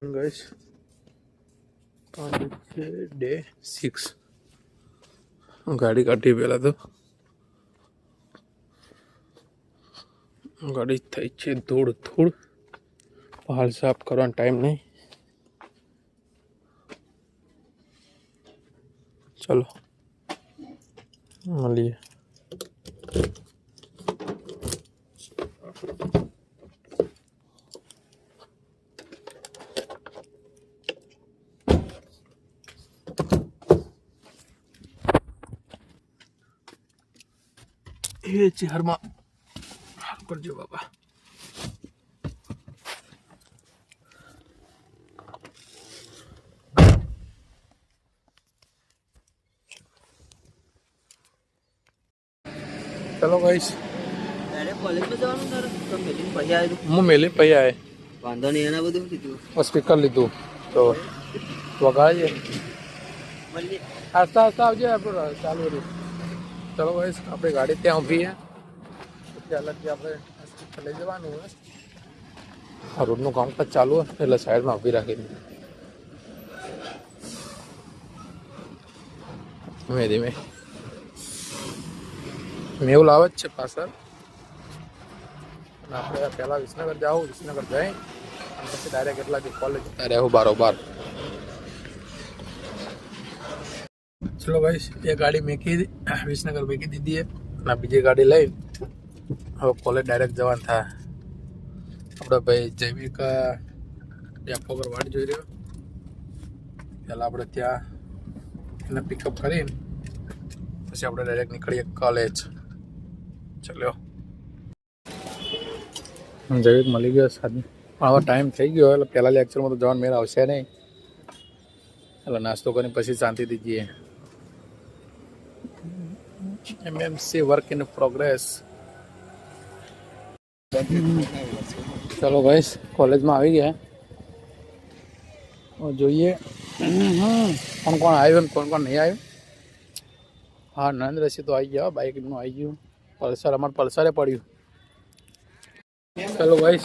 Guys आज છે day 6 ગાડી કાઢી પહેલા તો ગાડી થઈ છે ધૂળ ધૂળ હાલ સાફ કરવાનો ટાઈમ નહીં ચલો મળીએ ये चेहर में करजो बाबा चलो गाइस कॉलेज में जवान सर तो मेलिन पही आए मु मेलिन पही आए वांधो नहीं एना બધું લીધું और स्पीकर लीधु तो वगाड़िए મળીએ आस्ता आस्ता आवजे આપણો ચાલુ રહી चलो गाइस આપણે ગાડી ત્યાં ઊભી છે પછી અલગથી આપણે સ્પીકર લઈ જવાનું હોય આ રોડનું કામકાજ ચાલુ હોય એટલે સાઈડમાં ઊભી રાખીને ધીમે ધીમે મેવું લાવે જ છે પાછળ અને આપણે પહેલાં વિસનગર જાવું વિસનગર જઈ અને પછી ડાયરેક્ટ એટલા કોલેજ જતા રહેવું બારોબાર चलो भाई ये गाड़ी मेकी विसनगर मेकी दीदी है ना बीजी गाड़ी लई હવે કોલેજ ડાયરેક્ટ જવાનું થાય આપણે ભાઈ જૈવિક ડેપો પર વાટ જોઈ રહ્યો પહેલાં આપણે ત્યાં એને પિકઅપ કરીને પછી આપણે ડાયરેક્ટ નીકળીએ કોલેજ ચાલ્યો જૈવિક મળી ગયો સાદી પણ હવે ટાઈમ થઈ ગયો એટલે પહેલાં લેક્ચરમાં તો જવાનું મેળ આવશે નહીં એટલે નાસ્તો કરીને પછી શાંતિથી જઈએ MMC वर्क इन प्रोग्रेस चलो गाइस कॉलेज में આવી ગયા और જોઈએ कौन कौन આવ્યું कौन कौन नहीं આવ્યું हाँ नरेंद्र सिंह तो આવી ગયા बाइक નું આવી ગયું પલ્સર અમાર પલ્સરે પડ્યું चलो गाइस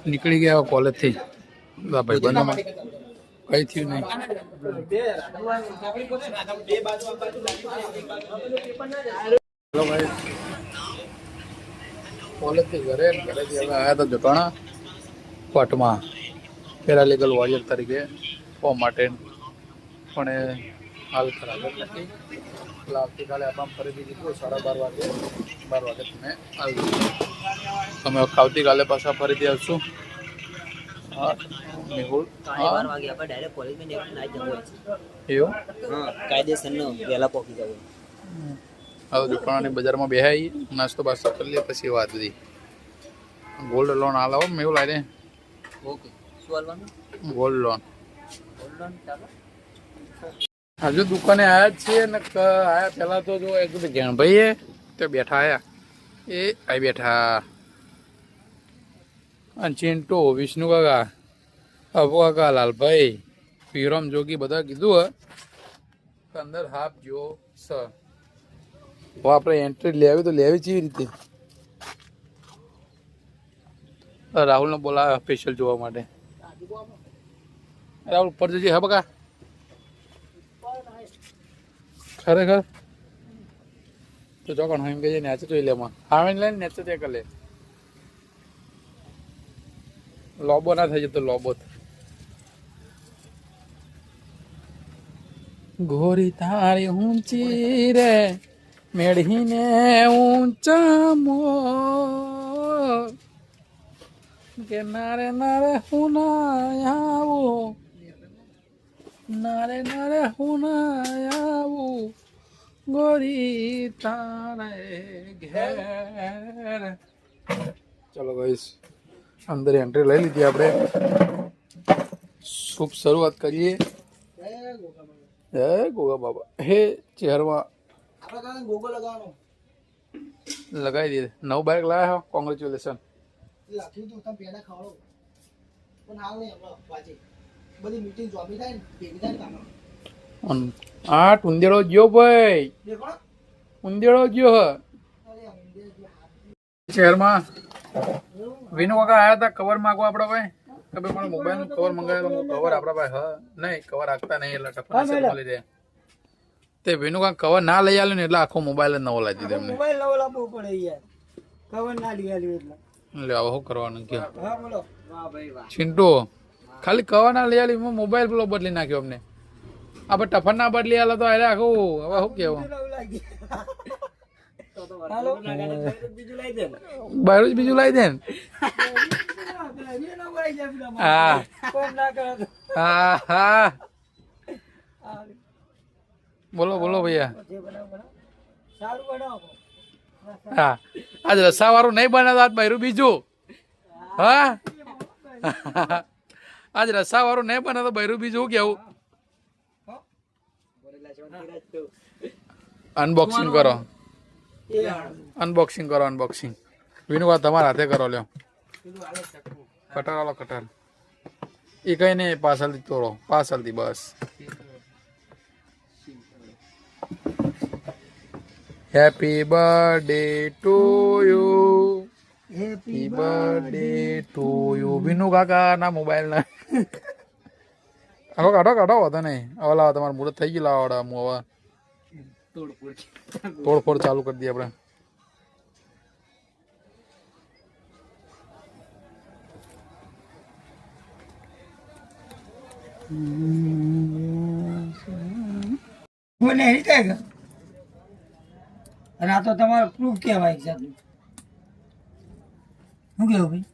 નીકળી ગયા કોલેજ થી ભાઈ બંધમાં કઈ થયું નહીં કોલેજથી ઘરે ઘરેથી હવે આવ્યા તો જટોણા પટમાં પેરાલીગલ વોરિયર તરીકે ફોર્મ માટે પણ એ હાલ ખરાબ નથી એટલે આવતીકાલે આપણે ફરીથી કીધું 12:30 વાગે તમે આવી તમે આવતીકાલે પાછા ફરીથી આવશું હા મેહુલ 12 વાગે આપણે ડાયરેક્ટ કોલેજ માં ના જવું એવું હા કાયદેસરનો વેલા પહોંચી જવું હવે દુકાનની બજારમાં બેહાઈ નાસ્તો બાસ્તો કરી લે પછી વાત બધી ગોલ્ડ લોન આલાવો મેં એવું લાગે ઓકે શું હાલવાનું ગોલ્ડ લોન ચાલો હજુ દુકાને આવ્યા જ છીએ ને આયા પહેલાં તો જો એક ગેણભાઈ તો બેઠા આયા એ આવી બેઠા અને ચિંટુ વિષ્ણુ કાકા અબુ કાકા લાલભાઈ પીરમ જોગી બધા કીધું હે અંદર હાફ જો સ આપણે એન્ટ્રી લેવી તો લેવી કેવી રીતે રાહુલને બોલાવ્યા સ્પેશિયલ જોવા માટે રાહુલ ઉપર જજે હા બકા ખરેખર તો ચોકણ હું એમ કહે નેચે જોઈ લેમાં આવે લઈને નેચે તે કરી લે લોબો ના થઈ જતો લોબો ગોરી તારી ઊંચી રે મેળીને ઊંચા મોર કે નારે નારે હું ના આવું નારે નારે હું ના આવું ગોરી તારે ઘેર ચલો ગાઈસ અંદર એન્ટ્રી લઈ લીધી આપણે શુભ શરૂઆત કરીએ જય ગોગા બાબા હે ચહેરમાં લગાવી દીધે નવ બાઇક લાવ્યા હો કોંગ્રેચ્યુલેશન આ ઉંદેડો ગયો ભાઈ ઉંદેડો ગયો શહેરમાં વિનુ કાકા આયા હતા કવર માંગવા આપડે ભાઈ હવે મારો મોબાઈલ નું કવર મંગાવેલો કવર આપણા પાસે નહીં કવર આપતા નહીં એટલે ટપક મળી જાય તે ભીનું કાંઈ કવર ના લઈ આવ્યું ને એટલે આખો મોબાઈલ જ નવો લાવી દીધો એમને મોબાઈલ નવો લાવવો પડે યાર કવર ના લઈ આવ્યું એટલે એટલે આવો શું કરવાનું કે હા બોલો વાહ ભાઈ વાહ. ચિંટુ ખાલી કવર ના લઈ આવી મોબાઈલ પેલો બદલી નાખ્યો અમને આપણે ટફન ના બદલી આલો તો એટલે આખું હવે શું કેવું નવું લાગી તો હાલો બીજું લઈ દે ને. બહાર જ બીજું લાવી દે ને હા કોમ ના કરે તો હા હા બોલો બોલો ભૈયા જે બનાવો બનાવો સારું બનાવો હા આજ રસા વાળું નહીં બનાવતો આજ બૈરું બીજું હા આજ રસા વાળું નહીં બનાવતો બૈરું બીજું શું કેવું અનબોક્સિંગ કરો અનબોક્સિંગ કરો અનબોક્સિંગ વિનુ વાત તમારા હાથે કરો લ્યો કટર આલો કટર એ કઈ નહીં પાછળથી તોડો પાછળથી બસ happy birthday to you happy birthday to you Vinu કાકા ના મોબાઈલ ના આખો કાઢો કાઢો હતો નહીં હવે લાવો તમારું મુહૂર્ત થઈ ગયું લાવો હું હવે તોડફોડ ચાલુ કરી દઈએ આપણે બોલે નહીં થાય કે અને આ તો તમારો પ્રૂફ કહેવાય એક જાતનું શું કેવું ભાઈ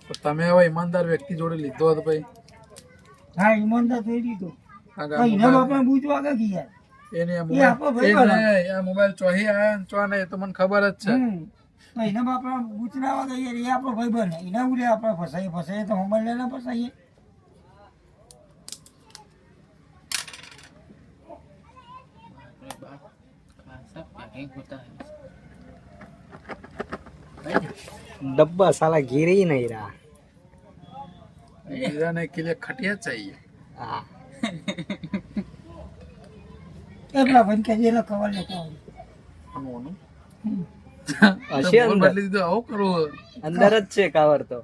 તો તમે હવે ઈમાનદાર વ્યક્તિ જોડે લીધો હતો ભાઈ હા ઈમાનદાર થઈ દીધો કારણ કે એના બાપા પૂછવા કે કી યાર એને આ એ આપો ભાઈ મોબાઈલ આ મોબાઈલ ચોહી આયા ને ચો નહીં તો મને ખબર જ છે એના બાપા પૂછનાવા કે યાર એ આપણો ભાઈ બને એના ઉડે આપણે ફસાઈએ તો મોબાઈલ લઈને ફસાઈએ डब्बा साला गिर ही नहीं रहा. गिराने के लिए खटिया चाहिए हाँ. એ પેલા ભાઈ કે જેલો કવર લેતો આવો આનું હશે બોલ અંદર. બદલી દીધો આવું કરવું અંદર જ છે કાવર તો.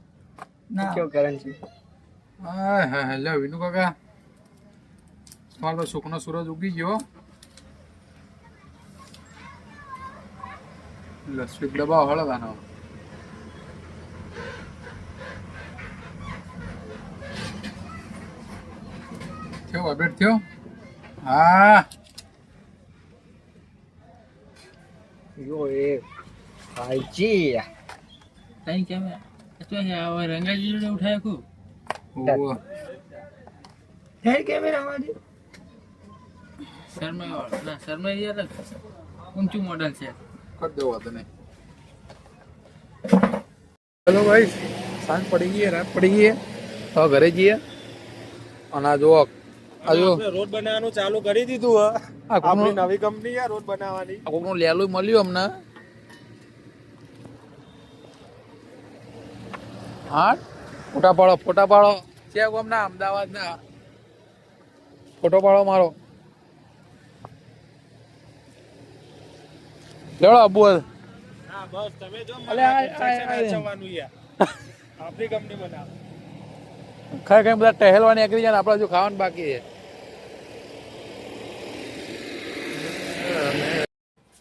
ના ક્યો કરન્સી. હા હા હેલો વિનુ કાકા તમારો તો સુખનો સૂરજ ઉગી ગયો સ્વીપ દબાવો હળગાનો થયો અપડેટ થયો હા यो ये भाईजी. कहीं क्या मैं तो है और रंगा जी ने उठाया को ઓહ ફેર કેમેરા માં शर्मा ना शर्मा ये अलग ऊंचू मॉडल છે કરી દેવો હતો નહીં હેલો ભાઈ સાંજ પડી ગઈ રાત પડી ગઈ હવે ઘરે જઈએ અને આ જો રોડ બનાવવાનું ચાલુ કરી દીધું હે. આપણી નવી કંપની છે રોડ બનાવવાની. કોકનું લેલું મળ્યું અમને હા ફોટા પાડો છે ગામના અમદાવાદના ફોટો પાડો મારો લેવડો અબુ હા બસ તમે જો અલે આ જવાનું યાર. આપણી કંપની બનાવે. ખરેખર બધા ટહેલવાની એકરી જાય ને આપણે હજુ ખાવાનું બાકી છે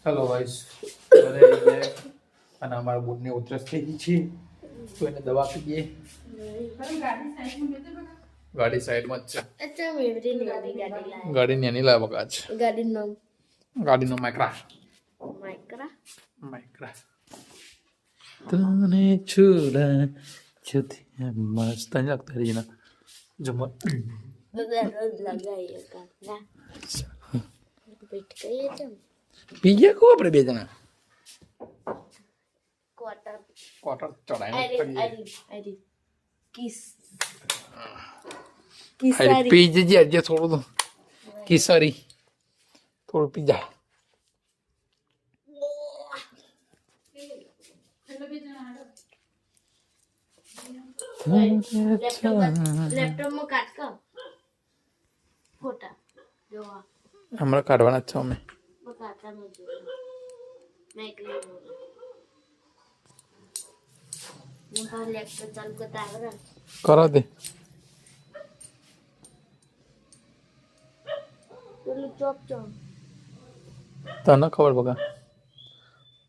હેલો ગાઈસ અને અમારા બુટની ઉધરસ થઈ ગઈ છે તો એને દવા આપી દઈએ ગાડી સાઈડમાં જ છે अच्छा मेरी नई गाड़ी लाया ગાડીની એની લાવ કાચ गाड़ी नो ગાડીનો માઇક્રા माइक्रा તને છુરા જતી મસ્ત નહીં લાગતા રીના જો रोज लगाइए का ना बैठ गए तुम પી ગયા કો આપણે બે જણા क्वार्टर ક્વાર્ટર ચડાઈને अरे કરીએ अरे अरे किस किस અરે सारी પી જજે આજે થોડું તો કિસરી થોડું પી જા लैपटॉप में काट कर फोटा जो હમણાં કાઢવાના જ છો અમે बताता मुझे मैं एक ले ને પાછું લેપટોપ ચાલુ કરતા આવડે. કરો દે. પેલું ચોક ચોક. તને ખબર બગા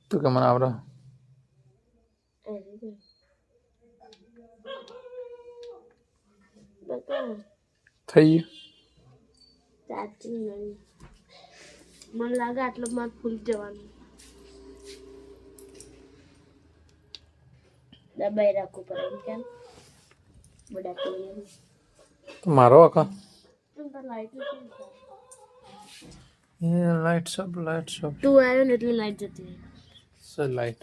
તું કે મને આવડે બતાવો. થઈ ગયું. ચાર્જિંગ નહીં. મને લાગે આટલો માર ફૂલ જવાનું. દબાઈ રાખવું પડે એમ કેમ બધા કોઈ તો મારો આખા લાઈટ એ લાઈટ સબ તું આવ્યો ને એટલે લાઈટ જતી રહી. લાઈટ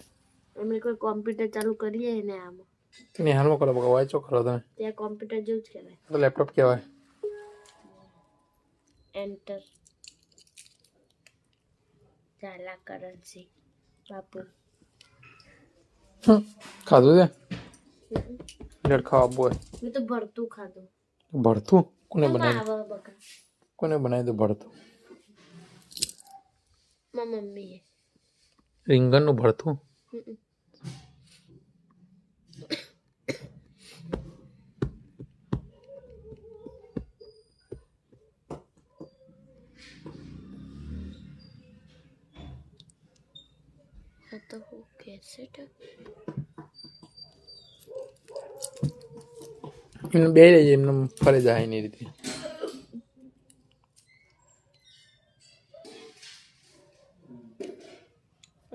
અમે કોઈ કોમ્પ્યુટર ચાલુ કરીએ ને આમાં તને હાલમાં કરો બગા વાંચો ખરો તમે ત્યાં કોમ્પ્યુટર જેવું જ કહેવાય. તો લેપટોપ કહેવાય. એન્ટર ચાલા કરન્સી બાપુ. ખાધું છે લેટ ખાવા બોય મેં તો ભરતું ખાધું. ભરતું કોને આમાં બનાવ્યું આવે બકા કોને બનાવ્યું તો ભરતું મારી મમ્મીએ. રીંગણનું ભરતું આ તો હું કેસેટ એમને બે લઈ એમને ફરે જાય એની રીતે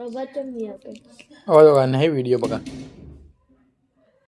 અવાજ કેમ નહીં આવતો? હવે નહીં વિડીયો બગા